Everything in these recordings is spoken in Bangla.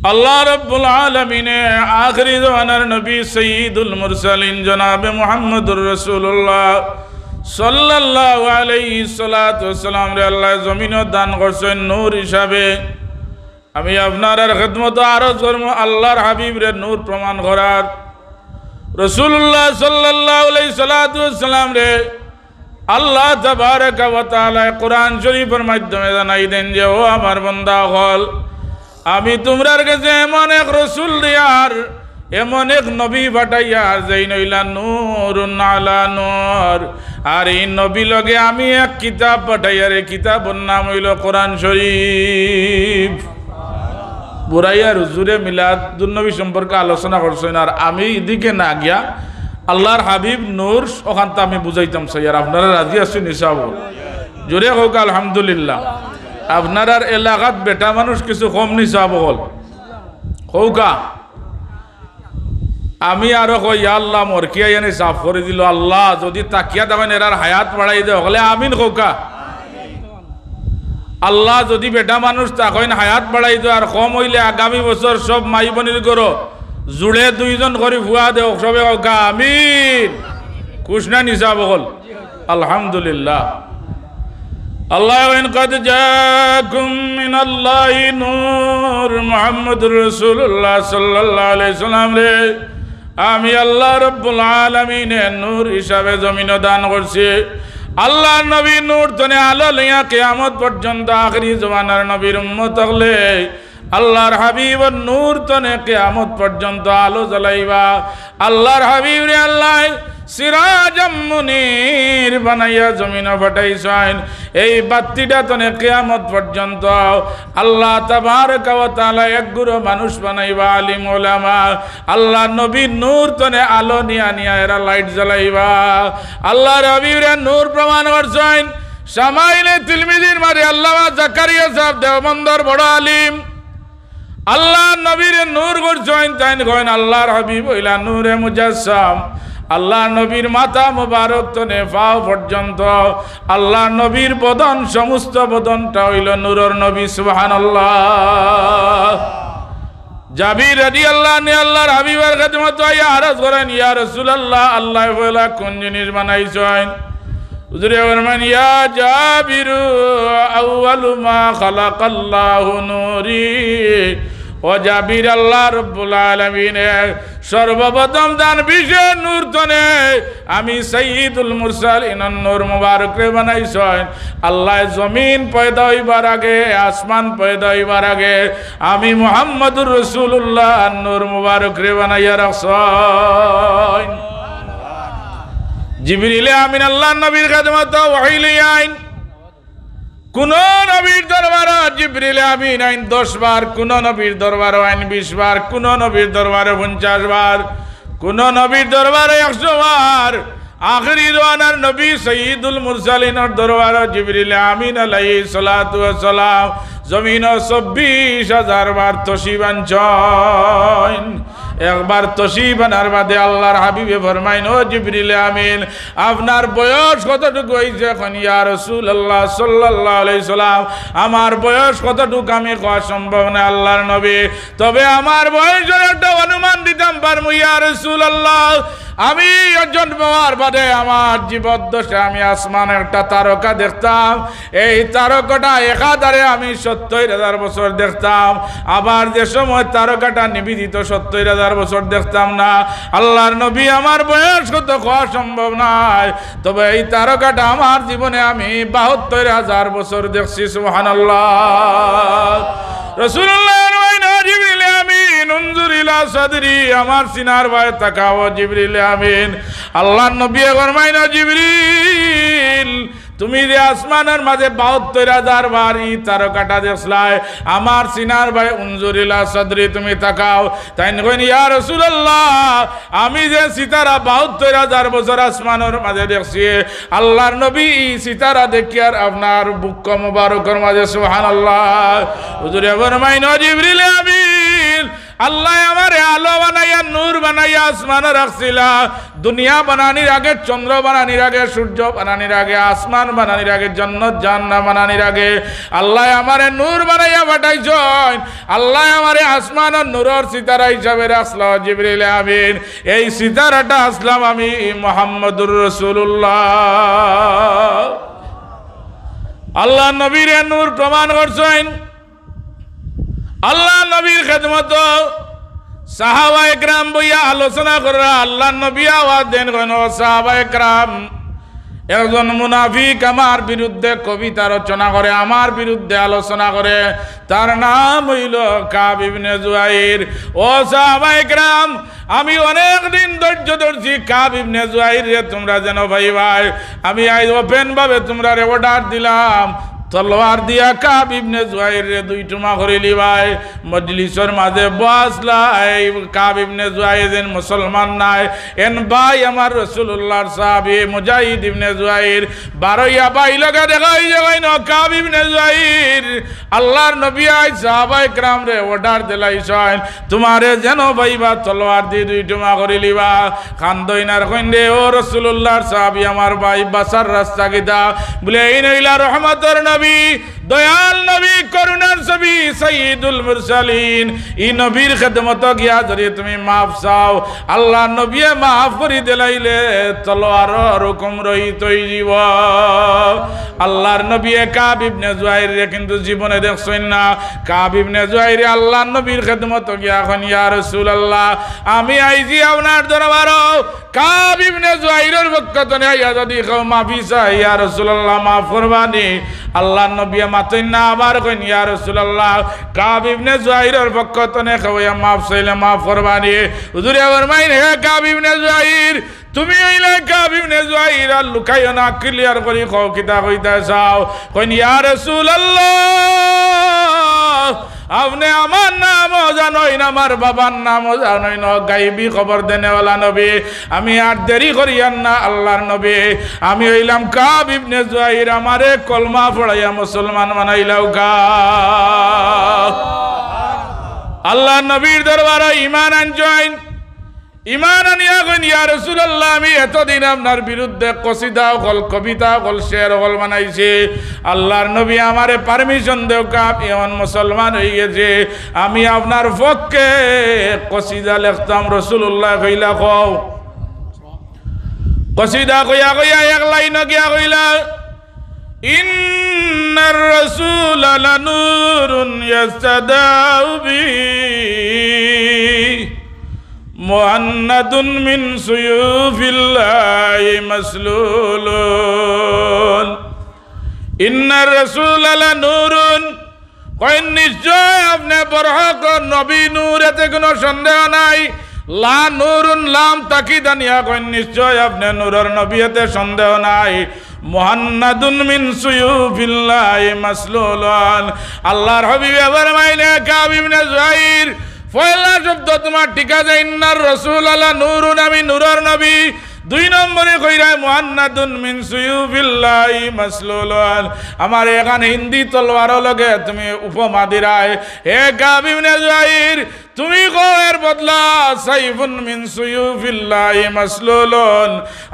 अल्लाह रब्बुल आलमीन आखिरी ज़मानार नबी सय्यिदुल मुरसलीन जनाब मुहम्मदुर रसूलुल्लाह सल्लल्लाहु अलैहि सलातु वस्सलाम रे अल्लाह जमीन दान करছেন নূর হিসাবে। আমি আপনার খিদমত আরজ করব আল্লাহর হাবিবের নূর প্রমাণ করার। রাসূলুল্লাহ সাল্লাল্লাহু আলাইহি সালাতু ওয়াসসালাম রে আল্লাহ তাবারাকা ওয়া তাআলা কোরআন শরীফের মাধ্যমে জানাই দেন যে ও আমার বান্দা হল, আমি তোমরার কাছে এমন এক রসুল দিয়ার, এমন এক নবী পাঠাইয়ার যেই নইলা নূরুন আলা নূর। আর এই নবী লগে আমি এক কিতাব পাঠাইয়ার, এই কিতাবের নাম হইল কোরআন শরীফ। বুরাইয়ার হুজুরে মিলাদুন্নবী সম্পর্কে আলোচনা করছেন, আর আমি এদিকে না গিয়া আল্লাহর হাবিব নূর ওখানটা আমি বুঝাইতাম স্যার। আপনারা রাজি আছেন নিসাব? জোরে হোক আলহামদুলিল্লাহ। আপনার এলাকাত বেটা মানুষ কিছু কম নিসাব হল হৌকা। আমি আরো কই আল্লাহ মরকিয়া এনে সাফ করে দিল, আল্লাহ যদি তাকিয়া দেবেন এরার হায়াত বাড়াই দেয় হলে আমিন হৌকা। আল্লাহ যদি বেটা মানুষ তাকেন হায়াত বাড়াই দেয় আর কম হইলে আগামী বছর সব মাই বনির করো জুড়ে দুইজন করে ভুয়া দেও সবে হৌকা আমিন। কুশনা নিসাব হল আলহামদুলিল্লাহ। আল্লাহ কদ জাকুম মিনাল্লাহি নূর মুহাম্মদুর রাসূলুল্লাহ সাল্লাল্লাহু আলাইহি সাল্লাম রে আমি আল্লাহ রব্বুল আলামিনের নূর হিসাবে জমিন দান করছি। আল্লাহ নবী নূর তনে আলো লইয়া কিয়ামত পর্যন্ত আখরি জমানার নবীর উম্মত হলে আল্লাহর হাবিবর নূর তনে কিয়ামত পর্যন্ত আলো জ্বালাইবা। আল্লাহর হাবিব রে আল্লাহ সিরাজাম মুনির বানাইয়া জমিনে পাঠাইছেন। এই বাতিটা তনে কিয়ামত পর্যন্ত আল্লাহ তাবারকা ওয়া তাআলা এক গুরু মানুষ বানাইবা, আলিম উলামা। আল্লাহ নবী নূর তনে আলো নিয়া নিয়া এরা লাইট জ্বালাইবা। আল্লাহর হাবিবের নূর প্রমাণ করছেন শামাইলে তিরমিজির মারে আল্লামা জাকারিয়া সাহেব দেওবন্দর বড় আলিম। আল্লাহ নবীর নূর করছেন তাই কইন আল্লাহর হাবিব হইলা নূরে মুজাসসাম। আল্লাহ নবীর মাথা মুবারক তনে পাও পর্যন্ত আল্লাহ নবীর বদন সমস্ত বদনটা হইল নূরের নবী। সুবহানাল্লাহ। জাবির রাদিয়াল্লাহু আনহু আল্লাহর হাবিবের খিদমত আইয়া আরজ করেন ইয়া রাসূলুল্লাহ আল্লাহ বলা কোন জিনিস বানাইছেন? হুজুরে ফরমান ইয়া জাবির আউয়ালু মা খালাকাল্লাহু নূরি। ও জাবির আল্লাহ রব্বুল আলামিনের সর্বপ্রথম দান বিশেষ নূর তনে আমি সাইয়্যিদুল মুরসালিন নূর মুবারক রে বানাইছেন। আল্লাহ জমিন পয়দা হইবার আগে আসমান পয়দা হইবার আগে আমি মুহাম্মদুর রাসূলুল্লাহ নূর মুবারক রে বানাইয়া রাখছেন। জিবরিল আমিন আল্লাহ নবীর খিদমত ওহী লইয়াইন। কোন নবীর দরবারে জিবরিল আমিন আইন 10 বার, কোন নবীর দরবারে আইন 20 বার, কোন নবীর দরবারে 50 বার, কোন নবীর দরবারে 100 বার। আখরি জমানার নবী সয়্যিদুল মুরসালিনের দরবারে জিবরিল আমিন আলাইহিস সালাতু ওয়াস সালাম জমিন 24,000 বার তশরিফ আনছেন। একবার তশরিফ আনার বাদে আল্লাহর হাবিবে ফরমাইন ও জিবরিল আমিন আপনার বয়স কতটুকু হইছে? এখন ইয়া রাসূলুল্লাহ সাল্লাল্লাহু আলাইহি সাল্লাম আমার বয়স কতটুকু আমি কোয়া সম্ভব না আল্লাহর নবী, তবে আমার বয়সের একটা অনুমান দিতাম পারমু। ইয়া রাসূলুল্লাহ আমি জন্ম হওয়ার বাদে আমার জীবদ্দশায় আমি আসমানে একটা তারকা দেখতাম। এই তারকাটা একাধারে আমি 70,000 বছর দেখতাম। আবার যে সময় তারকাটা নিবেদিত 70,000 বছর দেখতাম না। আল্লাহর নবী আমার বয়স কত হওয়া সম্ভব নয়, তবে এই তারকাটা আমার জীবনে আমি 72,000 বছর দেখছি। সুবহানাল্লাহ। রাসূলুল্লাহ জিবরিল আমিন উনজুর ইলা সাদরি আমার সিনার ভাই তাকাও জিবরিল আমিন। আল্লাহর নবী ফরমাইন জিবরিল তুমি যে আসমানের মাঝে 72,000 বার এই তারকাটা দেখছলাই আমার সিনার ভাই উনজুর ইলা সাদরি তুমি তাকাও। তাই কইন ইয়া রাসূলুল্লাহ আমি যে সিতারা 72,000 বছর আসমানের মাঝে দেখছি আল্লাহর নবী সিতারা দেখিয়ার আপনার বুক মুবারকের মাঝে সুবহানাল্লাহ। হুজুরে ফরমাইন জিবরিল আমিন আল্লাহ আমারে আলো বানাইয়া নূর বানাইয়া আসমানে রাখছিলা দুনিয়া বানানির আগে, চন্দ্র বানানির আগে, সূর্য বানানির আগে, আসমান বানানির আগে, জান্নাত জাহান্নাম বানানির আগে আল্লাহ আমারে নূর বানাইয়া পাঠাইছেন। আল্লাহ আমারে আসমানের নূরের সিতারা হিসাবে রাখলো জিবরিল আমিন। এই সিতারাটা আসলাম আমি মুহাম্মদুর রাসূলুল্লাহ। আল্লাহ নবীর নূর প্রমাণ করছেন। আল্লাহ নবীর খেদমত সাহাবা একরাম বইয়া আলোচনা করা। আল্লাহ নবী আওয়াজ দেন কেন, সাহাবা একরাম একজন মুনাফিক আমার বিরুদ্ধে কবিতা রচনা করে, আমার বিরুদ্ধে আলোচনা করে, তার নাম হইল কাব ইবনে জুয়াইর। ও সাহাবা একরাম, আমি অনেক দিন ধৈর্য ধরছি, কাব ইবনে জুয়াইর রে তোমরা যেন ভাই ভাই, আমি আজ ওপেন ভাবে তোমরা রে অর্ডার দিলাম, তলোয়ার দিয়া কাব ইবনে জুয়াইর রে দুই টুমা করে লিবাই। মজলিসের মাঝে বসলাই কাব ইবনে জুয়াইর মুসলমান নাই, এন ভাই আমার রাসূলুল্লাহর সাহাবী মুজাহিদ ইবনে জুয়াইর বারইয়া ভাই লগা দেখাই যাই না কাব ইবনে জুয়াইর। আল্লাহর নবী আই সাহাবায়ে کرام রে অর্ডার দিলাইছেন তোমারে যেন ভাইবা তলোয়ার দিয়ে দুই টুমা করে লিবা। খানদইনার কইন্দে ও রাসূলুল্লাহর সাহাবী আমার ভাই বাসার রাস্তা গিদা বলে এই নইলা রহমতের নবী, দয়াল নবী, করুণার ছবি, সাইয়্যিদুল মুরসালিন। এই নবীর খেদমত গিয়া যদি তুমি মাফ চাও, আল্লাহ নবী মাফ করে দিলাইলে তলোয়ার হুকুম রহিত হয়ে যাব। আল্লাহর নবী কাব ইবনে জুয়াইর রে কিন্তু জীবনে দেখছেন না। কাব ইবনে জুয়াইর আল্লাহর নবীর খেদমত গিয়া এখন ইয়া রাসূলুল্লাহ আমি আইজি আপনার দরবার, কাব ইবনে জুয়াইরের বক্তনে আইয়া যদি কেউ মাফি চাই ইয়া রাসূলুল্লাহ মাফ করবানি। আল্লাহ নবী মাতেন না, আবার কইন ইয়া রাসূলুল্লাহ কাব ইবনে জুয়াইরের পক্ষতনে কইয়া মাফ চাইলে মাফ করবানি। হুজুর আবার মাইন হে কাব ইবনে জুয়াইর, তুমি হইলে কাব ইবনে জুয়াইর আর লুকাইও না, ক্লিয়ার করি কও কিতা কইতা চাও। কইন ইয়া রাসূলুল্লাহ আপনি আমার নামও জানোই না, আমার বাবার নামও জানোই না, গাইবি খবর দেনেওয়ালা নবী, আমি আর দেরি করিয়ান না আল্লাহর নবী, আমি হইলাম কাব ইবনে জুয়াইর, আমারে কলমা পড়াইয়া মুসলমান বানাইলাও গা। আল্লাহর নবীর দরবারে ঈমান আনছেন। ঈমান আনিয়া কইন ইয়া রাসূলুল্লাহ আমি এতদিন আপনার বিরুদ্ধে কসিদা হল, কবিতা হল, শের হল বানাইছি, আল্লাহর নবী আমারে পারমিশন দেও কাব এমন মুসলমান হয়ে গেছে, আমি আপনার পক্ষে কসিদা লিখতাম। রাসূলুল্লাহ কইলা কও। কসিদা কইয়া কইয়া এক লাইন গিয়া কইলা ইন্নার রাসূল লানুরুন ইয়াস্তাদাউ বি মুহান্নাদুন মিন সুয়ুফিল্লাহি মাসলুলুন। ইন্নার রাসূল লানুরুন, কইন নিশ্চয় আপনি বরহক নবী, নূর, এতে কোনো সন্দেহ নাই। লা নূরুন লাম তাকিদানিয়া, কইন নিশ্চয় আপনি নূরের নবী, এতে সন্দেহ নাই। মুহান্নাদুন মিন সুয়ুফিল্লাহি মাসলুলুন, আল্লাহর হাবিব এবার মাইনে কাব ইবনে জুয়াইর পয়লা শব্দ তোমার ঠিক আছে, ইন্নার রাসূল আলা নূরুন, আমি নূরের নবী। দুই নম্বরে কইরা মুহান্নাদুন মিন সুয়ুফিল্লাহি মাসলুলুন, আমার এখানে হিন্দি তলোয়ার লগে তুমি উপমা দিরাই। হে কাব ইবনে জুয়াইর তুমি কো এর বদলা সাইফুন মিন সুয়ুফিল্লাহি মাসলুলুন,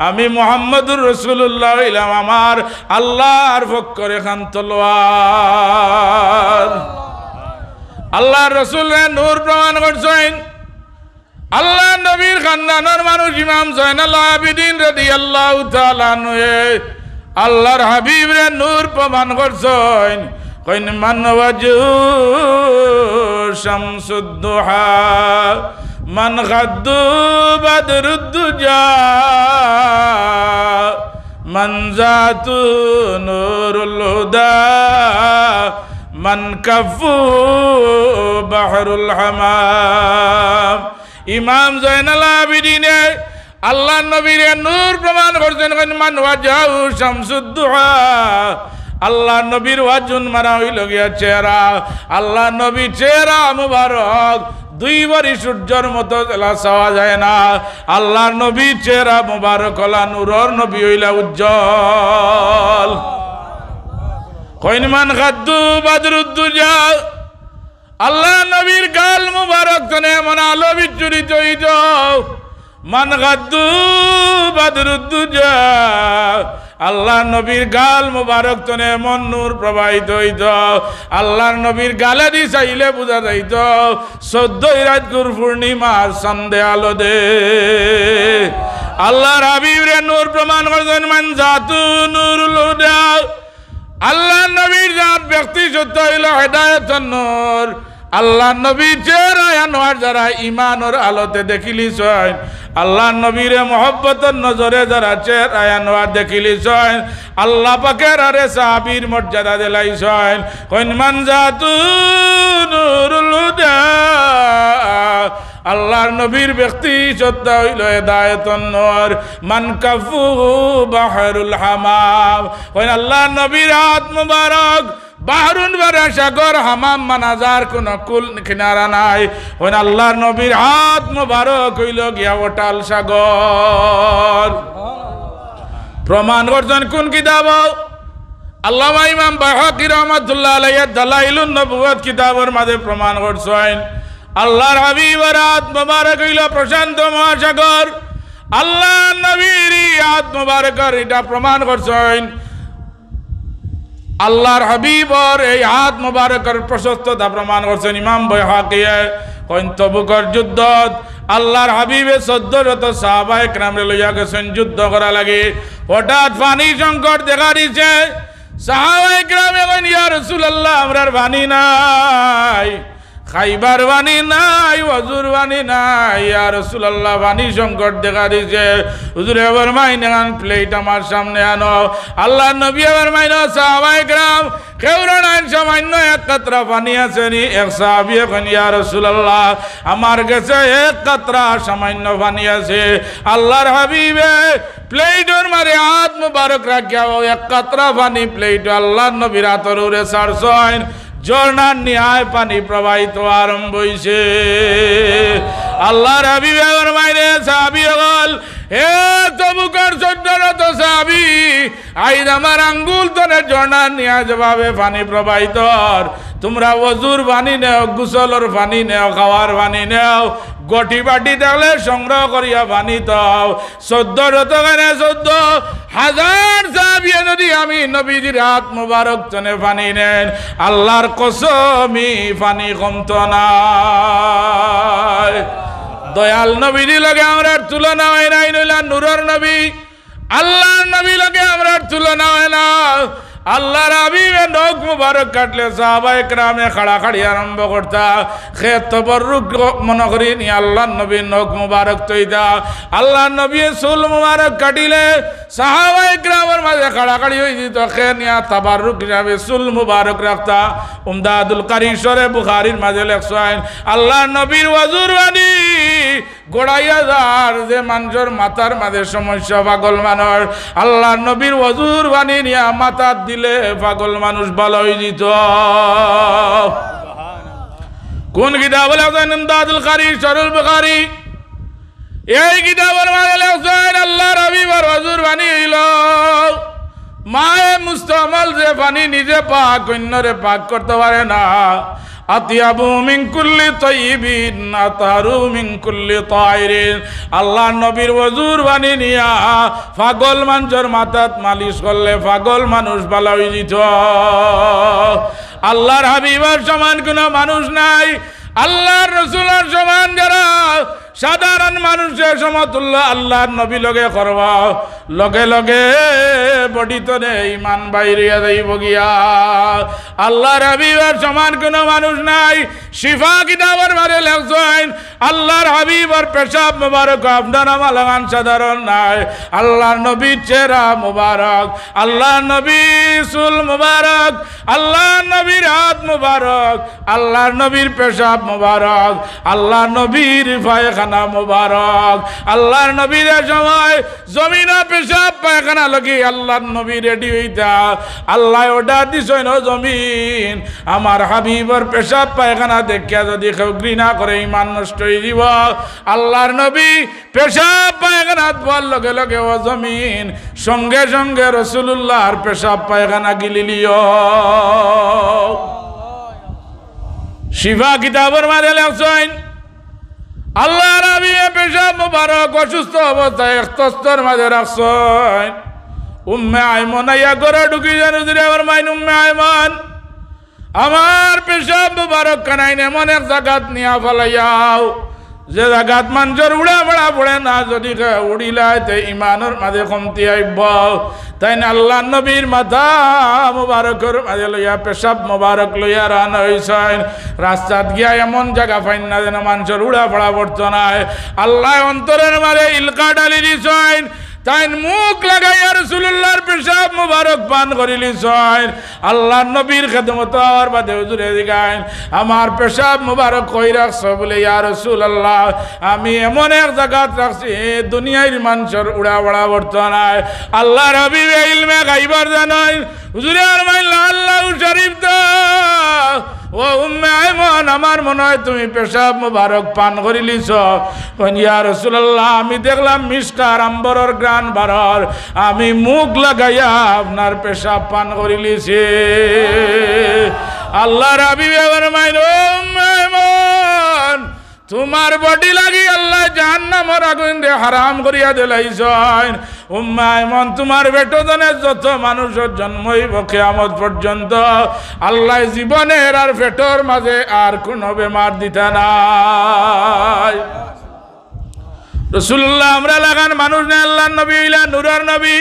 আমি মুহাম্মদুর রাসূলুল্লাহ হইলাম আমার আল্লাহর পক্ষের খান তলোয়ার। আল্লাহর রাসূলের নূর প্রমাণ করছেন। আল্লাহ নবীর খানদানের মানুষ ইমাম জয়নাল আবেদিন রাদিয়াল্লাহু তাআলা আনহু আল্লাহর হাবিবের নূর প্রমাণ করছেন। কইন মান ওয়াজু শামসুদ দুহা মান গাদ্দু বাদরুদ দুজা মান জাতু নূরুল হুদা মান কাফু বাহরুল হামাম। ইমাম জয়নাল আবেদিনে আল্লাহ নবীর নূর প্রমাণ করছেন। মান ওয়াজাহু শামসুদ দুহা, আল্লাহ নবীর ওয়াজুন মারা হইল গিয়া চেহারা। আল্লাহ নবীর চেহারা মুবারক দুইবারই সূর্যের মতো জ্বালা চাওয়া যায় না। আল্লাহর নবীর চেহারা মুবারক হলা নূরের নবী হইলা উজ্জ্বল। কইন মান গাদ্দু বাদরুদ দুজা, আল্লাহ নবীর গাল মুবারক তনে এমন আলো বিচ্ছুরিত হইত, মান গাদ্দু বাদরুদ্দুজা আল্লাহর নবীর গাল মুবারক তনে মন নূর প্রবাহিত হইত আল্লাহর নবীর গালে দি চাইলে বুঝা যাইত 14 রাতগুর পূর্ণিমার সন্ধে আলো দে আল্লাহর হাবিবরে নূর প্রমাণ করছেন মান জাতু নূরুল হুদা আল্লাহর নবীর জাত ব্যক্তি সত্য হইল হেদায়েতের নূর আল্লাহর নবীর চেহারা আনোয়ার যারা ঈমানের আলোতে দেখিলিছেন আল্লাহর নবীরে মহব্বতের নজরে যারা চেহারা আনোয়ার দেখিলিছেন আল্লাহ পাকের আরে সাহাবীর মর্যাদা দিলাইছেন কইন মান জাতু নূরুল হুদা আল্লাহর নবীর ব্যক্তি সত্য হইল হেদায়েতের নূর মান কাফু বাহরুল হামাম কইন আল্লাহর নবীর হাত মুবারক বাহরুন বারা সাগর হামাম মানাজার কোন কুল কিনারা নাই ওই আল্লাহর নবীর হাত মুবারক হইল গিয়া ওটাল সাগর প্রমাণ করছেন কোন কিতাব আল্লামা ইমাম বাইহাকি রাহমাতুল্লাহ আলাইহি দালাইলুন নবুওয়াত কিতাবের মাঝে প্রমাণ করছেন আল্লাহর হাবিবের হাত মুবারক হইল প্রশান্ত মহাসাগর আল্লাহর নবীর হাত মুবারকের এটা প্রমাণ করছেন আল্লাহর হাবিবর এই হাত মুবারকের প্রশস্ততা প্রমাণ করছেন ইমাম বাইহাকি কইন তবুকর যুদ্ধত আল্লাহর হাবিবে 14 সাহাবায়ে কেরামরে লইয়া গেছেন যুদ্ধ করা লাগে হঠাৎ পানি সংকট দেখা দিছে সাহাবায়ে কেরামে কইন ইয়া রাসূলুল্লাহ আমরার পানি নাই খাইবার পানি নাই ওযুর পানি নাই ইয়া রাসূলুল্লাহ পানি সংকট দেখা দিছে হুজুরে ফরমাইন প্লেট আমার সামনে আনো আল্লাহর নবী ফরমাইন সাহাবায়ে কেরাম কেউরান সামান্য এক কাতরা পানি আছে নি এক সাহাবী কইন ইয়া রাসূলুল্লাহ আমার কাছে এক কাতরা সামান্য পানি আছে আল্লাহর হাবিবে প্লেটের মারে হাত মুবারক রাখিয়া এক কাতরা পানি প্লেট আল্লাহর নবীর হাতের উপরে ছাড়ছেন ঝর্ণার নিহায় পানি প্রবাহিত আরম্ভ হইছে আল্লাহর হাবিবের মাইরে সাহাবী হল হে তবুকর 14 সাহাবী আইজ আমার আঙ্গুল তোরে ঝর্ণার নিহায় যেভাবে পানি প্রবাহিত তোমরা ওযুর পানি নেও গোসলের পানি নেও খাওয়ার পানি নেও গটি বাটি দেখলে সংগ্রহ করিয়া পানি দাও 14,000 সাহাবী যদি আমি নবীজির হাত মুবারক তনে পানি নেন আল্লাহর কসমি পানি কমতো না দয়াল নবীজি লগে আমরা তুলনা হয় নাই নইলা নূরের নবী আল্লাহর নবী লগে আমরা তুলনা হয় না আল্লাহর হাবিবে নখ মুবারক কাটলে সাহাবায়ে কেরামে খাড়াখাড়ি আরম্ভ করতা খেত তবরুক মনে করি নি আল্লাহর নবীর নখ মুবারক তৈদা আল্লাহর নবী চুল মুবারক কাটিলে সাহাবায়ে কেরামের মাঝে খাড়াখাড়ি হয়ে যেত খে নিয়া তাবারুক হিসাবে চুল মুবারক রাখতা উমদাদুল কারি শরে বুখারীর মাঝে লেখছেন আল্লাহর নবীর ওযুর পানি গোড়াইয়া যার যে মানুষের মাথার মাঝে সমস্যা পাগল মানুষ আল্লাহর নবীর ওযুর পানি নিয়া মাথা দিলে পাগল মানুষ ভালো হয়ে যেত কোন কিতাব লেখছেন উমদাদুল কারি শরুল বুখারী এই কিতাবের মাঝে লেখছেন আল্লাহর হাবিবের ওযুর পানি হইল মায়ে মুস্তামাল যে পানি নিজে পাক অন্যরে পাক করতে পারে না আতিয়াবু মিন কুল্লি তাইয়িবিন আতারু মিন কুল্লি তায়রিন আল্লাহর নবীর ওযুর পানি নিয়া পাগল মানুষের মাথাত মালিশ করলে পাগল মানুষ ভালো হয়ে যেত আল্লাহর হাবিবের সমান কোনো মানুষ নাই আল্লাহর রাসূলের সমান যারা সাধারণ মানুষের সমতুল্য আল্লাহর নবী লগে করবা লগে লগে বডিতনে ঈমান বাইরিয়া যাইব গিয়া আল্লাহর হাবিবের সমান কোনো মানুষ নাই শিফা কিতাবের মাঝে লেখছেন আল্লাহর হাবিবের পেশাব মুবারক আপনারা মালাগান সাধারণ নাই আল্লাহর নবীর চেহারা মুবারক আল্লাহর নবীর চুল মুবারক আল্লাহর নবীর হাত মুবারক আল্লাহর নবীর পেশাব মুবারক আল্লাহর নবীর পায়খানা মুবারক আল্লাহর নবীর সময় জমিন পেশাব পায়খানা লাগি আল্লাহর নবী রেডি হইতা আল্লাহ অর্ডার দিছেন ও জমিন আমার হাবিবের পেশাব পায়খানা দেখিয়া যদি কেউ ঘৃণা করে ঈমান নষ্ট হয়ে যাব আল্লাহর নবী পেশাব পায়খানা ধোয়ার লগে লগে ও জমিন সঙ্গে সঙ্গে রাসূলুল্লাহর পেশাব পায়খানা গিলিলিও শিফা কিতাবের মাঝে লেখছেন আল্লাহ নবী পেশাব মুবারক অসুস্থ অবস্থায় ইখতস্তর মাঝে রাখছেন উম্মে আইমন আইয়া ঘরে ঢুকি যান হুজুরে আমার মাইন উম্মে আইমন আমার পেশাব মুবারক কানাইন এমন এক জায়গাত নিয়া ফলাইয়াও যে জায়গাত মানুষের উড়া বড়া পড়ে না যদি উড়িলায় তে ইমানের মাঝে কমতি আইব তাই না আল্লাহ নবীর মাথা মুবারকের মাঝে লইয়া পেশাব মুবারক লইয়া রান হইছেন রাস্তাত গিয়া এমন জায়গা পাইন না যেন মানুষের উড়া পড়া পড়তো না আল্লাহ অন্তরের মাঝে ইলকা ডালি দিছেন তাই মুখ লাগাইয়া রাসূলুল্লাহর পেশাব মুবারক পান করিলিছেন আল্লাহ নবীর খেদমত আর বাদে হুজুরে দিগাইন আমার পেশাব মুবারক কই রাখছ বলে ইয়া রাসূলুল্লাহ আমি এমন এক জায়গাত রাখছি দুনিয়ার মানুষের উড়া বড়া বর্তনায় আল্লাহ নবী ইলমে গাইবার জানাই হুজুরে আর মাইলা আল্লাহু শরীফ দা ও উম্মে আইমন আমার মনে হয় তুমি পেশাব মুবারক পান করিলিছ ইয়া রাসূলুল্লাহ আমি দেখলাম মিষ্টার আম্বরর গ্রান বারর আমি মুখ লাগাইয়া আপনার পেশাব পান করিলিছি আল্লাহ রাবি বেগর মাইন উম্মে আইমন তোমার বডি লাগি আল্লাহ জাহান্নামের আগুন দিয়ে হারাম করিয়া দিলাইছেন উম্মে আইমন তোমার পেটনে যত মানুষের জন্ম হইব কিয়ামত পর্যন্ত আল্লাহ জীবনের আর পেটর মাঝে আর কোন বেমার দিতা নাই রাসূলুল্লাহ আমরা লাগান মানুষ না আল্লাহর নবী ইলা নূরের নবী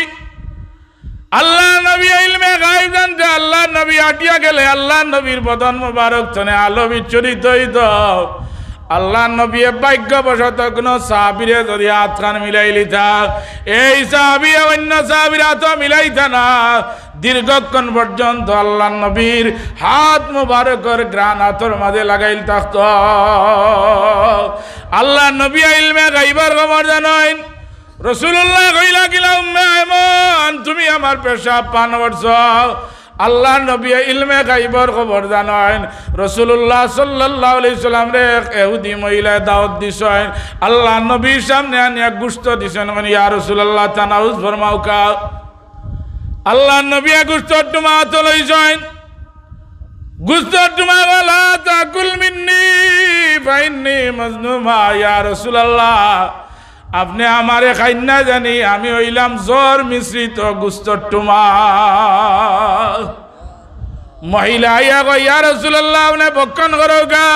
আল্লাহ নবী ইলমে গায়ব জানতে আল্লাহ নবী আটিয়া গেলে আল্লাহ নবীর বদন মোবারক তনে আলো বিচ্ছুরিত হইত আল্লাহ নবী ভাগ্যবশত কোন সাহাবীরে যদি হাত খান মিলাইলি থাক এই সাহাবী অন্য সাহাবীর হাত মিলাইতা না দীর্ঘক্ষণ পর্যন্ত আল্লাহ নবীর হাত মুবারকের গ্রান হাতের মাঝে লাগাইল থাকত আল্লাহ নবী ইলমে গায়বের খবর জানেন রাসূলুল্লাহ কইলা কিলা উম্মে আইমন তুমি আমার পেশাব পান করছো আল্লাহ নবী ইলমে গায়বের খবর জানেন রাসূলুল্লাহ সাল্লাল্লাহু আলাইহি সাল্লাম রে এক ইহুদি মহিলা দাওয়াত দিছেন আল্লাহ নবীর সামনে আনিয়া গোশত দিছেন ইয়া রাসূলুল্লাহ তানাউজ ফরমাও কা আল্লাহ নবী গোশত টুমা তো লইছেন গোশত টুমা ওয়ালা তাকুল মিন্নি ফাইন্নি মাজনুমা ইয়া রাসূলুল্লাহ আপনি আমারে খাইন না জানি আমি হইলাম জ্বর মিশ্রিত গোশতর টুমা মহিলা আইয়া কই ইয়া রাসূলুল্লাহ আপনি বক্ষণ করো গা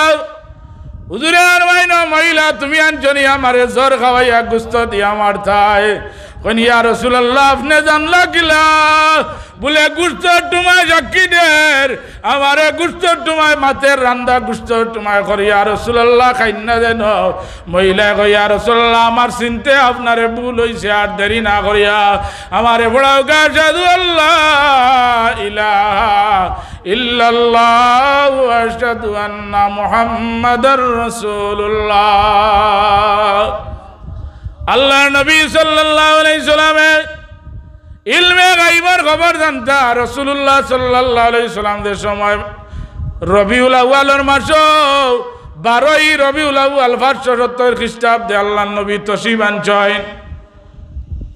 হুজুরে আর মাইনো মহিলা তুমি আনছনি আমারে জ্বর খাওয়াইয়া গোশত দিয়া মারতায় কোন ইয়া রাসূলুল্লাহ আপনি জানলা কিলা বলে গোশতর টুমায় সাক্ষী দের আমারে গোশতর টুমায় মাতের রান্দা গোশতর টুমায় করি ইয়া রাসূলুল্লাহ খাইন না যেন মহিলা কই ইয়া রাসূলুল্লাহ আমার চিনতে আপনারে ভুল হইছে আর দেরি না করিয়া আমারে বড়াও গা সাধু আল্লাহ ইলাহা ইল্লাল্লাহু ওয়া আশহাদু আন্না মুহাম্মাদার রাসূলুল্লাহ আল্লাহ নবী সাল্লাল্লাহু আলাইহি সাল্লামের ইলমে গায়বের খবর জানতা রাসূলুল্লাহ সাল্লাল্লাহু আলাইহি সাল্লামের সময় রবিউল আউয়ালের মাস 12ই রবিউল আউয়াল 570 খ্রিস্টাব্দে আল্লাহর নবী তশরিফ আনছেন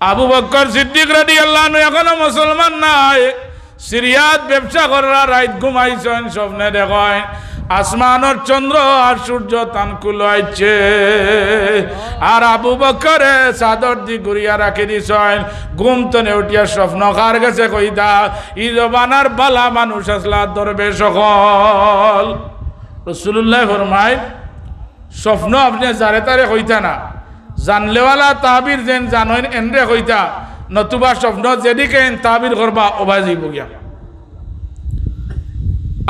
আবু বকর সিদ্দিক রাদিয়াল্লাহু আনহু এখনো মুসলমান নাই সিরিয়াত ব্যবসা করার রাত ঘুমাইছেন স্বপ্নে দেখেন আসমানের চন্দ্র আর সূর্য তানকুল হইছে আর আবু বকরে চাদর দি ঘুরিয়া রাখি দিছেন ঘুম তনে উঠিয়া স্বপ্ন কার গেছে কইদা ই জবানার বালা মানুষ আসলা দরবেশ সকল রাসূলুল্লাহ ফরমায় স্বপ্ন আপনি যারে তারে কইতা না জানলেওয়ালা তাবির যেন জানেন এনরে কইতা নতুবা স্বপ্ন যেদিকে তাবির করবা ওবা যাইব গিয়া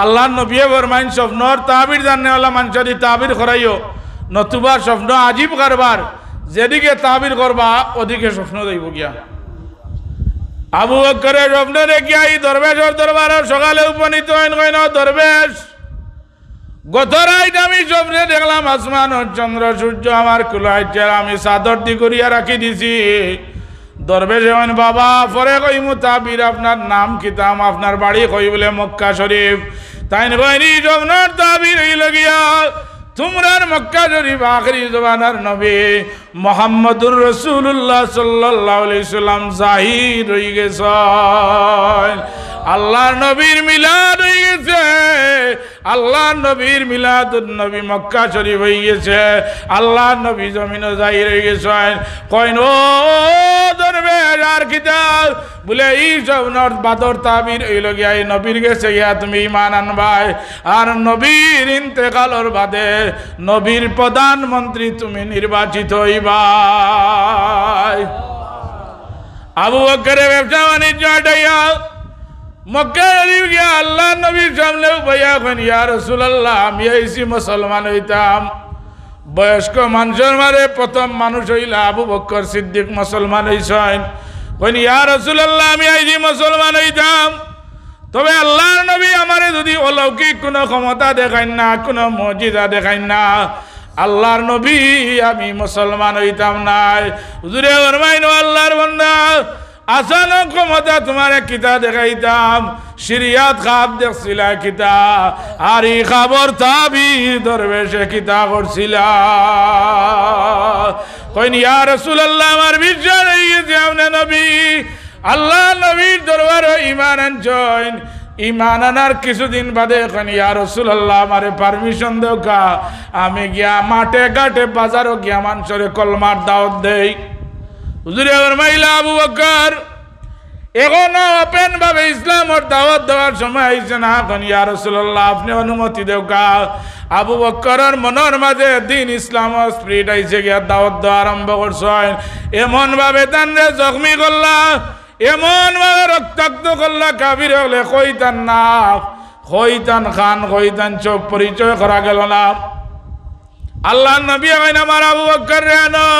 আল্লাহ নবী ফরমাইন স্বপ্নর তাবির জাননেওয়ালা মানুষ যদি তাবির করাইও নতুবা স্বপ্ন আজীব কারবার যেদিকে তাবির করবা ওদিকে স্বপ্ন যাইব গিয়া আবু বকরের স্বপ্ন দেখিয়া এই দরবেশের দরবারে সকালে উপনীত হইন কইন দরবেশ গত রাত আমি স্বপ্নে দেখলাম আসমানের চন্দ্র সূর্য আমার কুলাইছে আমি চাদর দি করিয়া রাখি দিছি দরবেশ হইন বাবা পরে কইমু তাবির আপনার নাম কিতাম আপনার বাড়ি কই বলে মক্কা শরীফ তাই কইনি স্বপ্নর তাবির হইল গিয়া তোমরার মক্কা শরীফ আখরি জমানার নবী মুহাম্মদুর রাসূলুল্লাহ সাল্লাল্লাহু আলাইহি সাল্লাম জাহির হই গেছেন আল্লাহর নবীর মিলাদ হয়ে গেছে আল্লাহর নবীর মিলাদুন নবী মক্কা শরীফ হয়ে গেছে আল্লাহর নবী জমিনে যাই রয়ে গেছেন কইন ও দরবেশ আর কিতাব বলে এই সব বাদর তাবির এই লগিয়া এই নবীর গেছে গিয়া তুমি ঈমান আনবাই আর নবীর ইন্তেকালের বাদে নবীর প্রধানমন্ত্রী তুমি নির্বাচিত হইবাই আবু বকরের ব্যবসা বাণিজ্য হটাইয়া মক্কা শরীফ গিয়া আল্লাহ নবীর সামনে বইয়া কইন ইয়া রাসূলুল্লাহ আমি আইছি মুসলমান হইতাম বয়স্ক মানুষের মারে প্রথম মানুষ হইলা আবু বকর সিদ্দিক মুসলমান হইছেন কইন ইয়া রাসূলুল্লাহ আমি আইছি মুসলমান হইতাম তবে আল্লাহর নবী আমারে যদি অলৌকিক কোনো ক্ষমতা দেখাইন না কোনো মুজিজা দেখাইন না আল্লাহর নবী আমি মুসলমান হইতাম না হুজুরে ফরমাইন আল্লাহর বান্দা আসানো ক্ষমতা তোমার কিতা দেখাইতাম শরিয়াত খাব দেখছিলা কিতা আর এই খবর তাবি দরবেশে কিতা করছিলা কইন ইয়া রাসূলুল্লাহ আমার বিশ্বাস হয়ে গেছে আপনি নবী আল্লাহ নবীর দরবারে ঈমান আনছেন ঈমান আনার কিছুদিন বাদে কইন ইয়া রাসূলুল্লাহ আমারে পারমিশন দাও কা আমি গিয়া মাঠে ঘাটে বাজারও গিয়া মানুষরে কলমার দাওয়াত দেই হুজুরে ফরমাইলা আবু বকর এখনো ওপেন ভাবে ইসলামের দাওয়াত দেওয়ার সময় আইছে না কইন ইয়া রাসূলুল্লাহ আপনি অনুমতি দেও কা আবু বকরের মনের মাঝে দিন ইসলাম স্পিরিট আইছে গিয়া দাওয়াত দেওয়া আরম্ভ করছেন এমন ভাবে তানরে জখমি করলা এমন ভাবে রক্তাক্ত করলা কাফির হলে কইতান না কইতান খান কইতান চোখ পরিচয় করা গেল না আল্লাহর নবী কইন আমার আবু বকর রে আনো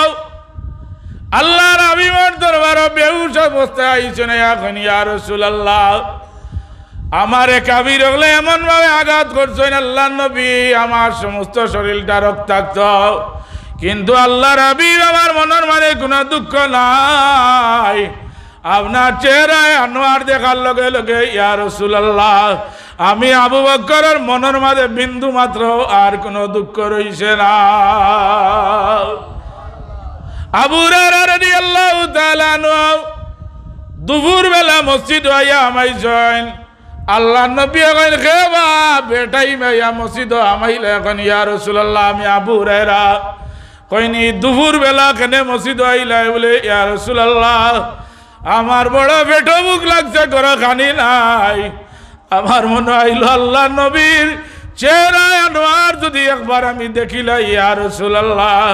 আল্লাহর হাবিবের দরবারে বেহুশ অবস্থায় আইছেন এখন ইয়া রাসূলুল্লাহ আমারে কাফির হলে এমন ভাবে আঘাত করছেন আল্লাহর নবী আমার সমস্ত শরীরটা রক্তাক্ত কিন্তু আল্লাহর হাবিব আমার মনের মাঝে কোনো দুঃখ নাই আপনার চেহারায় আনোয়ার দেখার লগে লগে ইয়া রাসূলুল্লাহ আমি আবু বকরের মনের মাঝে বিন্দু মাত্র আর কোনো দুঃখ রইছে না আবু হুরায়রা রাদিয়াল্লাহু তাআলা আনহু দুপুর বেলা মসজিদ আইয়া আমাইছেন আল্লাহর নবী কইন খেবা বেটাই মাইয়া মসজিদ আমাইলে এখন ইয়া রাসূলুল্লাহ আমি আবু হুরায়রা কইনি দুপুর বেলা কেনে মসজিদ আইলা বলে ইয়া রাসূলুল্লাহ আমার বড় পেট ভুক লাগছে ঘরে খানি নাই আমার মনে হইল আল্লাহর নবীর চেহারায় আনোয়ার যদি একবার আমি দেখিলা ইয়া রাসূলুল্লাহ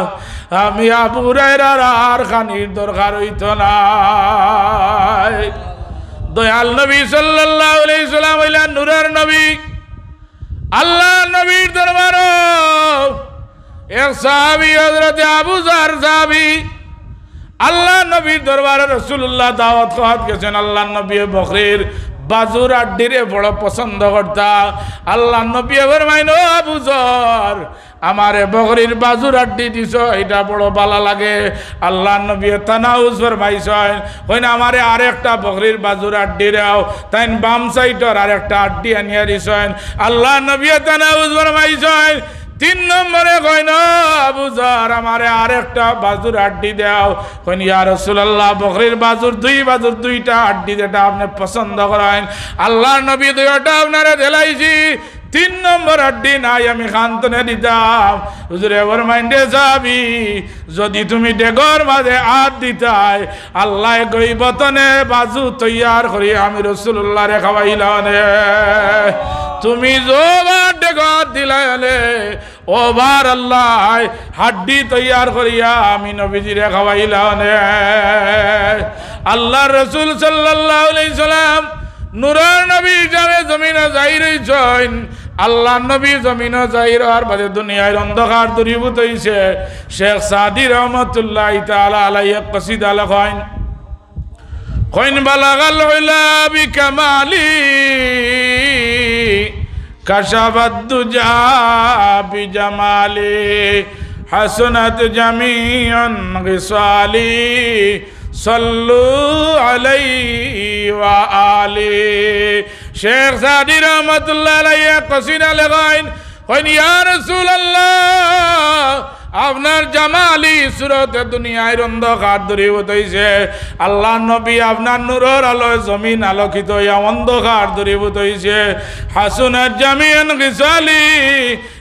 আমি আবু হুরায়রার আর খানির দরকার হইতো না দয়াল নবী সাল্লাল্লাহু আলাইহি সাল্লাম হইলেন নূরের নবী আল্লাহর নবীর দরবারে এক সাহাবী হযরত আবু যর সাহাবী আল্লাহর নবীর দরবারে রাসূলুল্লাহ দাওয়াত খাওয়াত গেছেন আল্লাহর নবী বকরির বাজুর আড্ডিরে বড় পছন্দ করতা আল্লাহর নবী ফরমাইন ও আবু যর আমারে বকরির বাজুর আড্ডি দিছ এটা বড় ভালো লাগে আল্লাহর নবী তানাউজ ফরমাইছেন কইনা আমারে আরেকটা বকরির বাজুর আড্ডি দাও তাইন বাম সাইডর আরেকটা আড্ডি আনিয়া দিছেন আল্লাহর নবী তানাউজ ফরমাইছেন তিন নম্বরে কইন আবু যর আমারে আরেকটা বাজুর আড্ডি দাও কইন ইয়া রাসূলুল্লাহ বকরির বাজুর দুইটা আড্ডি যেটা আপনি পছন্দ করেন আল্লাহর নবী দুইটা আপনারে দিলাইছি তিন নম্বর আড্ডি নাই আমি খান্তনে দিতাম হুজুরে ফরমাইন্ডে যাবি যদি তুমি ডেগর মাঝে হাত দিতাই আল্লাহ গইবতনে বাজু তৈয়ার করি আমি রাসূলুল্লাহ রে খাওয়াইলানে তুমি জোবার ডেগর দিলাইলে ওবার আল্লাহ হাড্ডি তৈয়ার করিয়া আমি নবীজিরে খাওয়াইলানে আল্লাহর রাসূল সাল্লাল্লাহু আলাইহি সাল্লাম নূরের নবী হিসাবে জমিনে যাই রইছেন আল্লাহ নবী জমিনে যাই রহার বাদে দুনিয়ার অন্ধকার দূরীভূত হইছে শেখ সাদি রহমাতুল্লাহি তাআলা আলাইহি কসিদা লেখেন কইন বালাগাল উলা বিকামালি কাশাফাত দুজা বিজামালি হাসনাত জামিআন গিসালি সাল্লু আলাইহি ওয়া আলি শেখ সাদি রহমাতুল্লাহ আলাইহি কসিদা লেখেন কইন ইয়া রাসূলুল্লাহ আপনার জামালি সুরতে দুনিয়ায় অন্ধকার দূরীভূত হইছে আল্লাহ নবী আপনার নূরের আলোয় জমিন আলোকিত হইয়া অন্ধকার দূরীভূত হইছে হাসুনাত জামিয়ান গিসালি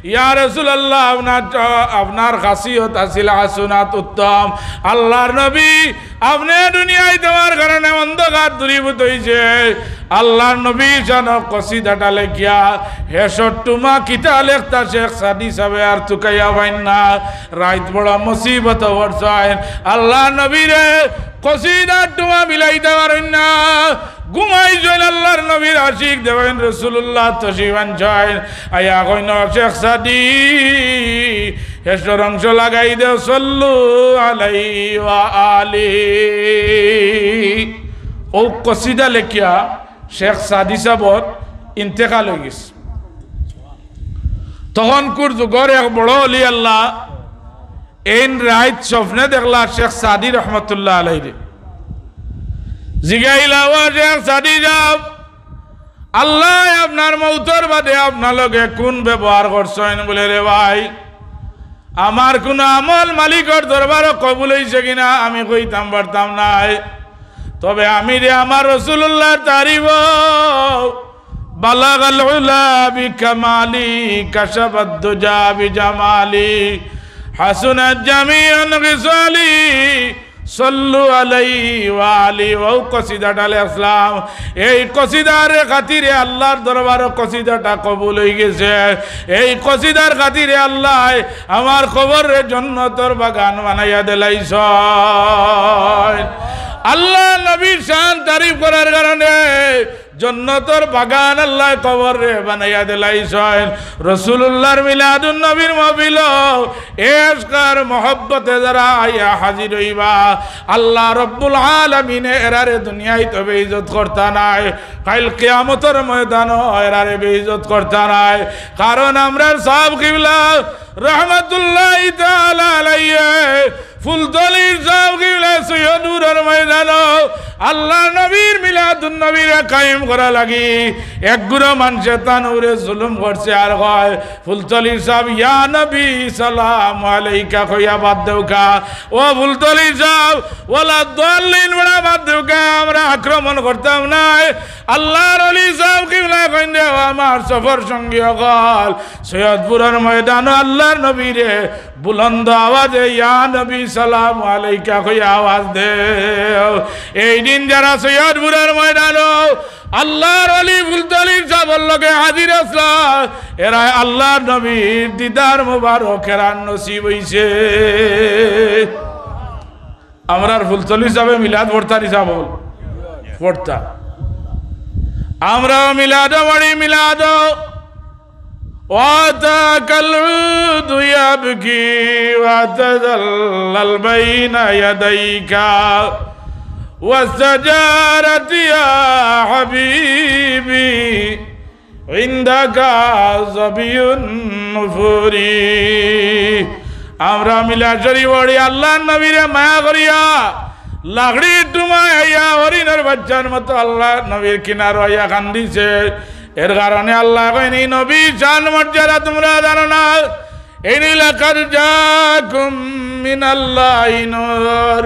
ইয়া রাসূলুল্লাহ আপনার খাসিয়ত আছিল হাসুনাত উত্তম আল্লাহর নবী আপনি দুনিয়ায় দেওয়ার কারণে অন্ধকার দূরীভূত হইছে আল্লাহর নবী যেন কসিদাটা লেখিয়া হেসট্টুমা কিতা লেখতা শেখ সাদি সাহেব আর চুকাইয়া পাইন না রাইত বড় মুসিবত বর্ষায় আল্লাহ নবীরে কসিদার টুমা মিলাই দেওয়ার না ঘুমাই জয়েন আল্লাহর নবীর আশিক দেবেন রাসূলুল্লাহ তশরিফান জয়েন আয়া কইন শেখ সাদি হেসর অংশ লাগাই দেও সাল্লু আলাইহি ওয়া আলি ও কসিদা লেখিয়া শেখ সাদি সাহেবর ইন্তেকাল হয়ে গেছে তখন কুর যুগর এক বড় অলি আল্লাহ এই রাত স্বপ্নে দেখলা শেখ সাদি রহমতুল্লাহ আলাইহি জিগাইলা ও শেখ সাদি সাহেব আল্লাহ আপনার মৌতর বাদে আপনার লগে কোন ব্যবহার করছেন বলে রে ভাই আমার কোন আমল মালিকর দরবার কবুল হইছে কিনা আমি কইতাম পারতাম নাই তবে আমি রে আমার রাসূলুল্লাহর তারিফ বালাগাল উলা বিকামালি কাশাবাদ দুজা বিজামালি হাসুনাত জামিয়ান গিসালি সাল্লু আলাইহি ওয়া আলি ওয়া কসিদাটা লিখলাম এই কসিদার খাতিরে আল্লাহর দরবারে কসিদাটা কবুল হয়ে গেছে এই কসিদার খাতিরে আল্লাহ আমার কবরের জান্নাতের বাগান বানাইয়া দিলাইছ আল্লাহ নবীর শান তারিফ করার কারণে জান্নাতের বাগান আল্লাহ কবরে বানাইয়া দিলাইছেন রাসূলুল্লাহর মিলাদুন নবীর মাহফিল এশকার মোহব্বতে যারা আইয়া হাজির হইবা আল্লাহ রব্বুল আলামিন এরারে দুনিয়ায় তো বেইজ্জত করতা নাই কাল কিয়ামতের ময়দানে এরারে বেইজ্জত করতা নাই কারণ আমরা সব কিবলা রহমাতুল্লাহি তাআলা আলাইহি ফুলতলির সব কিবলা সৈয়দুরের ময়দানে আল্লাহ নবীর মিলাদুন নবীরে কায়েম করা লাগি এক গুরু মানুষে তানুরে জুলুম করছে আর কয় ফুলতলির সাহেব ইয়া নবী সালাম আলাইকা কইয়া বাদ দেউকা ও ফুলতলির সাহেব ওয়ালা দাল্লিন বড়া বাদ দেউকা আমরা আক্রমণ করতাম নাই আল্লাহর ওলি সাহেব কিবলা কইন আমার সফর সঙ্গী হল সৈয়দপুরের ময়দানে আল্লাহর নবীরে বুলন্দ আওয়াজে ইয়া নবী সালাম আলাইকা কইয়া আওয়াজ দেও এই দিন যারা সৈয়দপুরের ময়দানে আল্লাহর ওলি ফুলতলির সাহেবের লগে হাজির আসলা এরা আল্লাহর নবীর দিদার মুবারকের নসিব হইছে আমরার ফুলতলির সাহেব মিলাদ পড়তা নি সাহেব পড়তা আমরা মিলাদ পড়ি মিলাদ ওয়াতাকাল উদু ইয়াবকি ওয়াতাযাল্লাল বাইনা ইয়াদাইকা واستجارت يا حبيبي عندك زبي النفور আমরা মিলা জরি ওড়ি আল্লাহ নবীরে মায়া করিয়া লাগড়ি ডুমাইয়া হরিণের বাচ্চার মতো আল্লাহ নবীর কিনার হইয়া কান্দিছে এর কারণে আল্লাহ কইনি নবী জান মর্যাদা তোমরা জানো না ইনি লাকাদ জাকুম মিনাল্লাহি নূর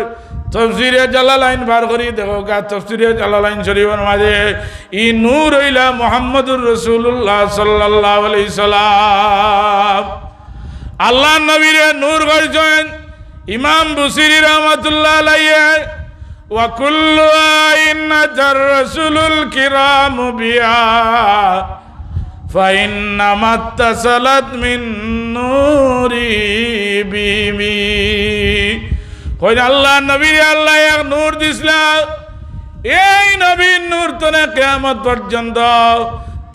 তফসিরে জালালাইন বার করি দেখো গা তফসিরে জালালাইন শরীফের মাঝে ই নূর হইলা মুহাম্মদুর রাসূলুল্লাহ সাল্লাল্লাহু আলাইহি সাল্লাম আল্লাহ নবীরে নূর কইছেন ইমাম বুসিরি রাহমাতুল্লাহ আলাইহি ওয়া কুল্লু আইনাতার রাসূলুল কিরাম বিয়া ফাইন্নামা তাসালাত মিন নূরি বিমি কইন আল্লাহ নবীর আল্লাহ এক নূর দিছলা এই নবীর নূর তো না কিয়ামত পর্যন্ত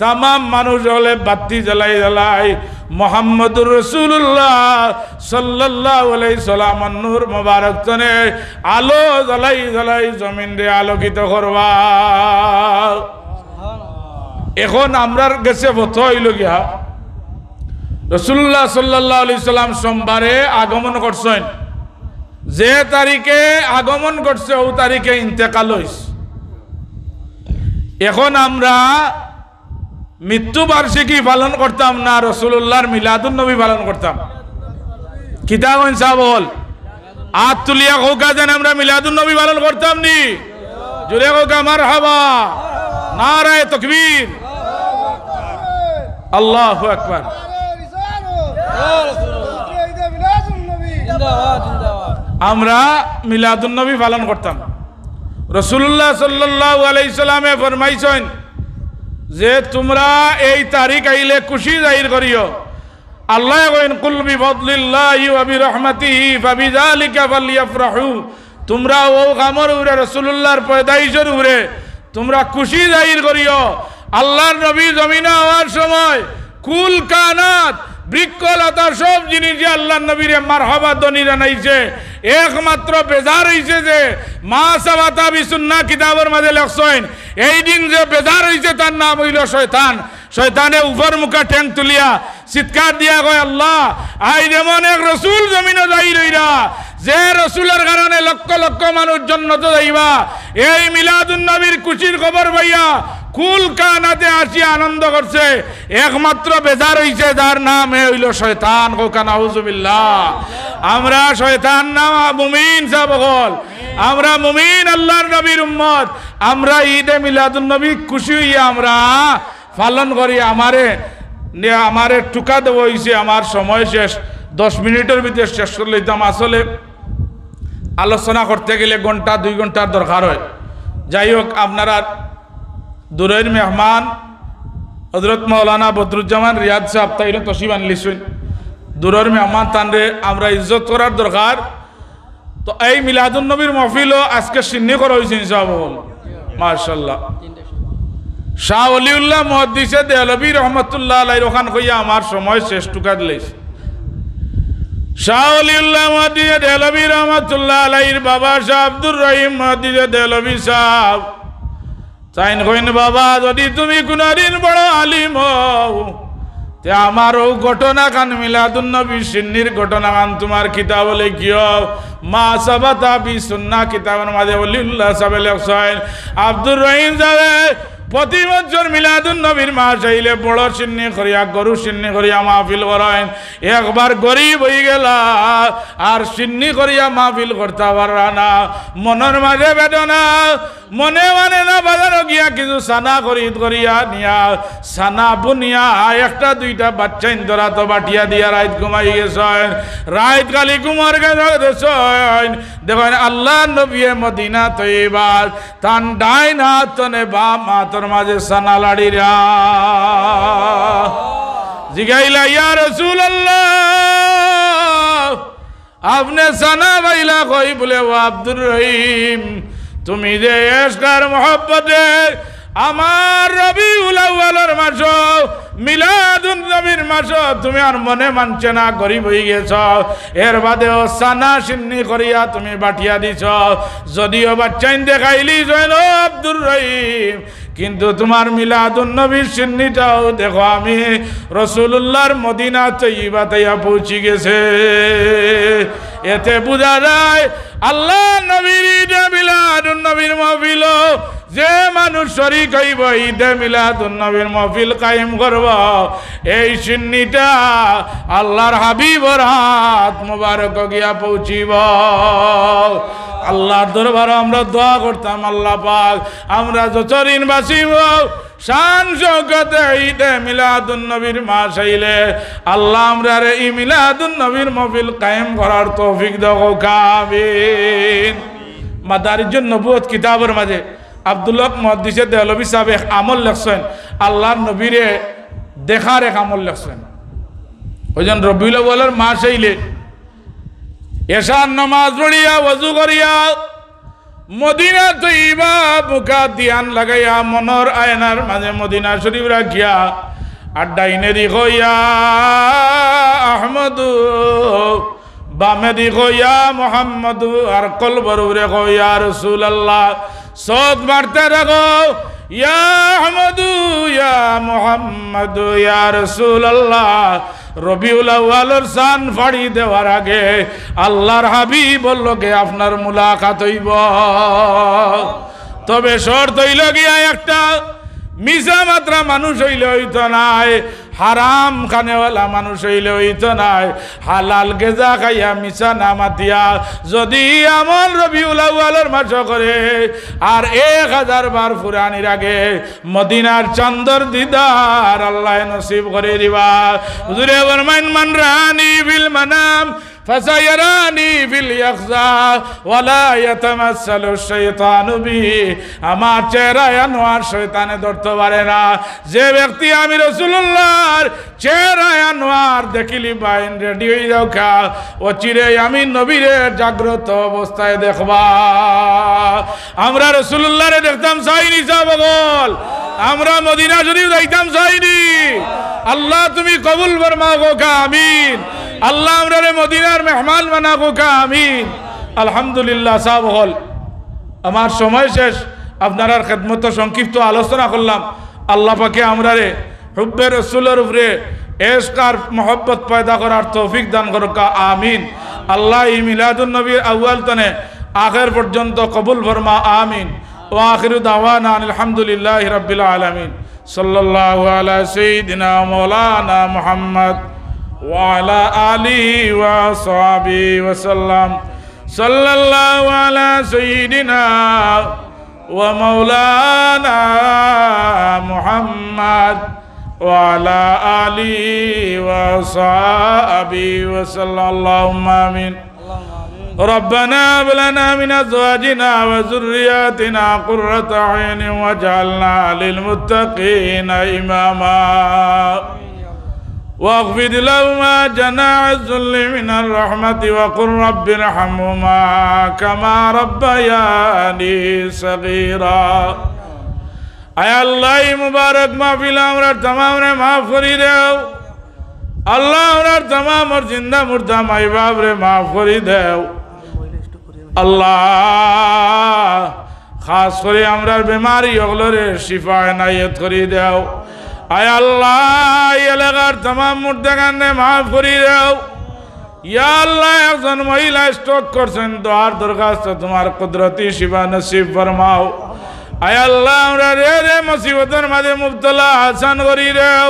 तमाम मानुष हले बाती जलाई जलाई मुहम्मदुर रसूलुल्लाह सल्लल्लाहु अलैहि सल्लाम नूर मुबारक तने आलो जलाई जलाई जमीन रे आलोकित करवा এখন আমরার কাছে বত হইল গিয়া রাসূলুল্লাহ সাল্লাল্লাহু আলাইহি সাল্লাম সোমবারে আগমন করছেন যে তারিখে আগমন করছে ওই তারিখে ইন্তেকাল হইছে এখন আমরা মৃত্যু বার্ষিকী পালন করতাম না রাসূলুল্লাহর মিলাদুন নবী পালন করতাম কিতা কইন সাবল আত তুলিয়া কোকা যেন আমরা মিলাদুন নবী পালন করতাম নি জোরে কোকা মারহাবা নারায়ে তাকবীর আল্লাহু আকবার আমরা মিলাদুন নবী পালন করতাম রাসূলুল্লাহ সাল্লাল্লাহু আলাইহি সাল্লামে ফরমাইছেন যে তোমরা এই তারিখ আইলে খুশি জাহির করিও আল্লাহ কইন কুল বিফদলিল্লাহি ওয়া বিরহমাতিহি ফাবিযালিকা ফালইফরাহু তোমরা ও কামর উরে রাসূলুল্লাহর পয়দাইশের উরে তোমরা খুশি জাহির করিও আল্লাহর নবী জমিনে হওয়ার সময় কুল কানাত বৃক্ষলতা সব জিনিস যে আল্লাহর নবীরে মারহাবা ধ্বনি জানাইছে একমাত্র বেজার হইছে যে মা সাবাতা বিসুন্নাহ কিতাবের মাঝে লেখছেন এই দিন যে বেজার হইছে তার নাম হইল শয়তান শয়তানে উপর মুখা ঠ্যাং তুলিয়া চিৎকার দিয়া কয় আল্লাহ আই যেমন এক রসুল জমিনে যাই রইরা যে রসুলের কারণে লক্ষ লক্ষ মানুষ জান্নাতে যাইবা এই মিলাদুন নবীর খুশির খবর পাইয়া কুল কানাতে আসি আনন্দ করছে একমাত্র বেজার হইছে যার নাম হইল শয়তান কোকা নাউজুবিল্লাহ আমরা শয়তান না মুমিন সাবগল আমরা মুমিন আল্লাহর নবীর উম্মত আমরা ঈদে মিলাদুন নবী খুশি হইয়া আমরা পালন করি আমারে টুকা দেওয়া হয়েছে আমার সময় শেষ 10 মিনিটের ভিতরে শেষ করে লইতাম আসলে আলোচনা করতে গেলে ঘন্টা 2 ঘন্টার দরকার হয় যাই হোক আপনারা দূরের মেহমান হযরত মাওলানা বদরুজ্জামান রিয়াদ সাহেব তাইলে তশরিফ আনলিছেন দূরের মেহমান তানরে আমরা ইজ্জত করার দরকার তো এই মিলাদুন নবীর মাহফিলও আজকে সিন্নি করা হয়েছে ইনশাআল্লাহ মাশাআল্লাহ শাহ ওলিউল্লাহ মুহাদ্দিসে দেহলভী রহমাতুল্লাহ আলাইহির ওখান কইয়া আমার সময় শেষ টুকা দিলাইছে শাহ ওলিউল্লাহ মুহাদ্দিসে দেহলভী রহমাতুল্লাহ আলাইহির বাবা শাহ আব্দুর রহিম মুহাদ্দিসে দেহলভী সাহেব চাইন কইন বাবা যদি তুমি কোনদিন বড় আলিম হও তে আমারও ঘটনা খান মিলাদুন নবী সিন্নির ঘটনা খান তোমার কিতাব লিখিও মা সাবাতা বিসুন্নাহ কিতাবের মাঝে ওলিউল্লাহ সাহেব লেখছেন আব্দুর রহিম সাহেব প্রতি বছর মিলাদুন নবীর মাস আইলে বড় সিন্নি করিয়া গরু সিন্নি করিয়া মাহফিল করেন একবার গরিব হয়ে গেলা আর সিন্নি করিয়া মাহফিল করতে পারা না মনের মাঝে বেদনা মনে মানে না বাজার গিয়া কিছু সানা খরিদ করিয়া নিয়া সানা বুনিয়া একটা দুইটা বাচ্চা ইন্দরা তো বাটিয়া দিয়া রাত ঘুমাই গেছেন রাত কালি ঘুমার গেছেন দেখেন আল্লাহ নবী মদিনা তৈবার তান ডাইন হাত নে বাম হাতের মাঝে সানা লাড়িরা জিগাইলা ইয়া রাসূলুল্লাহ আপনি সানা বাইলা কই বলে ও আব্দুর রহিম তুমি যে এশকার মোহব্বতে আমার রবিউল আউয়ালের মাস মিলাদুন নবীর মাস তুমি আর মনে মানছে না গরিব হয়ে গেছ এর বাদেও সানা সিন্নি করিয়া তুমি বাটিয়া দিছ যদিও বাচ্চাইন দেখাইলি জৈন আব্দুর রহিম কিন্তু তোমার মিলাদুন নবীর সিন্নিটাও দেখো আমি রাসূলুল্লাহর মদিনা তৈবা তাইয়া পৌঁছে গেছে এতে বোঝা যায় আল্লাহ নবীর ঈদে মিলাদুন নবীর মাহফিল যে মানুষ শরীক হইব ঈদে মিলাদুন নবীর মাহফিল কায়েম করব এই সিন্নিটা আল্লাহর হাবিবর হাত মুবারক গিয়া পৌঁছিব আল্লাহর দরবারে আমরা দোয়া করতাম আল্লাহ পাক আমরা যতদিন বাঁচিব শান শওকতে ঈদে মিলাদুন নবীর মাস আইলে আল্লাহ আমরা এই মিলাদুন নবীর মাহফিল কায়েম করার তৌফিক দাও আমিন মাদারিজুন নবুয়ত কিতাবের মাঝে আব্দুল্লাহ মুহাদ্দিসে দেহলভী সাহেব এক আমল লেখছেন আল্লাহর নবীরে দেখার এক আমল লেখছেন ওইজন রবিউল আউয়ালের মাস আইলে এশার নামাজ পড়িয়া ওযু করিয়া মদিনা তৈবা বুকা ধ্যান লাগাইয়া মনর আয়নার মাঝে মদিনা শরীফ রাখিয়া আর ডাইনে দিখো ইয়া আহমদু বামে দিখো ইয়া মুহাম্মদু আর কলবর উরে কো ইয়া রাসূলুল্লাহ সদ মারতে রাখো ইয়া আহমদু ইয়া মুহাম্মদু ইয়া রাসূলুল্লাহ রবিউল আউয়ালের সান ফাড়ি দেওয়ার আগে আল্লাহর হাবিব বললকে আপনার মুলাকাত হইব তবে শর্ত হইল গিয়া একটা মিছা মাত্রা মানুষ হইলে হইতো নাই হারাম খানেওয়ালা মানুষ হইলে হইতো নাই, হালাল গেজা খাইয়া মিশা না মাতিয়া যদি আমল রবিউল আউয়ালের মাস করে আর 1000 বার ফুরানির আগে মদিনার চন্দর দিদার আল্লাহ নসিব করে দিবা। হুজুরে ফরমাইন মান রানি বিল মানাম فسيراني باليقظة ولا يتمثل الشيطان بي আমার চেহারায় আনোয়ার শয়তানে ধরতে পারে না। যে ব্যক্তি আমি রাসূলুল্লাহর চেহারায় আনোয়ার দেখিলি বাইন রেডি হয়ে যাও খা ও চিরে আমি নবীরে জাগ্রত অবস্থায় দেখবা। আমরা রাসূলুল্লাহরে দেখতাম চাইনি সাবগল, আমরা মদিনা শরীফ যাইতাম চাইনি। আল্লাহ তুমি কবুল ফরমাও গো আমিন। আল্লাহ আমরারে মদিনার মেহমান বানাবো কা আমিন। আলহামদুলিল্লাহ সাহেব হল আমার সময় শেষ, আপনার খেদমত সংক্ষিপ্ত আলোচনা করলাম। আল্লাহ পাকে আমরারে হুব্বে রাসূলের উপরে ইশক আর মোহব্বত পয়দা করার তৌফিক দান করুক আমিন। আল্লাহ এই মিলাদুন নবীর আউয়াল তনে আখির পর্যন্ত কবুল ফরমা আমিন। ওয়া আখিরু দাওয়ানা আলহামদুলিল্লাহি রাব্বিল আলামিন। সাল্লাল্লাহু আলা সাইয়্যিদিনা মাওলানা মুহাম্মদ وعلى آله وصحبه وسلم. صلى الله على سيدنا ومولانا محمد وعلى آله وصحبه وسلم. اللهم آمين. ربنا هب لنا من أزواجنا وذرياتنا قرة أعين واجعلنا للمتقين إماما واغفر لهما جناح الذل من الرحمة وقل رب ارحمهما كما ربياني صغيرا. আয় আল্লাহ মুবারক মাহফিল আমরার तमामরে মাফ করি দেও। আল্লাহ আমরার तमाम और जिंदा मुर्दा माई बाप রে মাফ করি দেও। আল্লাহ খাস করে আমরার বেমারি ওগুলোরে শিফা এনায়েত করি দেও। আয় আল্লাহ এলাকার तमाम মুর্দাগানে মাফ করি দাও। ইয়া আল্লাহ একজন মহিলা স্ট্রোক করছেন, দোয়ার দরখাস্ত তোমার কুদরতি শিফা নসিব ফরমাও। আয় আল্লাহ আমরা রে মুসিবতের মাঝে মুবতলা আসান করি দাও।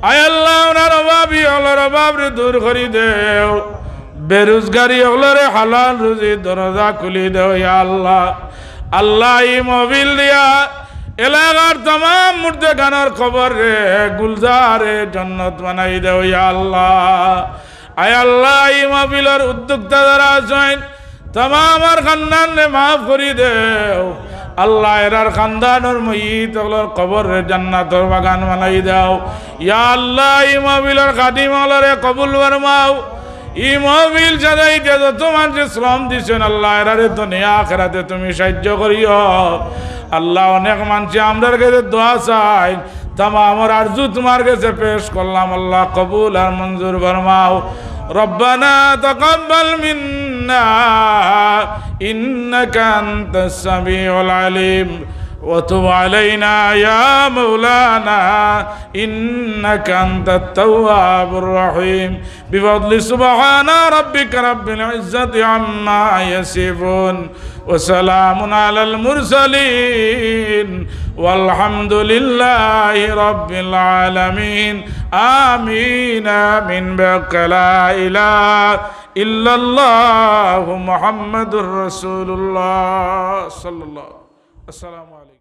আয় আল্লাহ ওনার অভাবী হলোর অভাব রে দূর করি দেও। বেরোজগারি হলোরে হালাল রুজি দরজা খুলি দেও। ইয়া আল্লাহ আল্লাহ এই মোবিল দিয়া এলাকার तमाम মুর্দে গানার খবর রে গুলজারে জান্নাত বানাই দেও। ইয়া আল্লাহ আয় আল্লাহ এই মাহফিলের উদ্যোক্তা যারা আছেন तमाम আর খানদান রে মাফ করি দেও। আল্লাহ এরার খানদানের মইত ওগুলোর কবর রে জান্নাতের বাগান বানাই দাও। ইয়া আল্লাহ এই মাহফিলের খাদিম ওগুলোরে কবুল ফরমাও। এই মাহফিল সাজাইতে যত মানুষ শ্রম দিছেন আল্লাহ এরারে দুনিয়া আখিরাতে তুমি সাহায্য করিও। আল্লাহ অনেক মানুষ আমরার কাছে দোয়া চাই, तमाम আরজু তোমার কাছে পেশ করলাম। আল্লাহ কবুল আর মঞ্জুর ফরমাও। রব্বানা তাকাব্বাল মিন্না ইন্নাকা আনতাস সামিউল আলিম وتب علينا يا مولانا إنك أنت التواب الرحيم بفضل سبحان ربك رب العزة عما يصفون وسلام على المرسلين والحمد لله رب العالمين آمين آمين بك لا إله إلا الله محمد رسول الله صلى الله. السلام عليكم.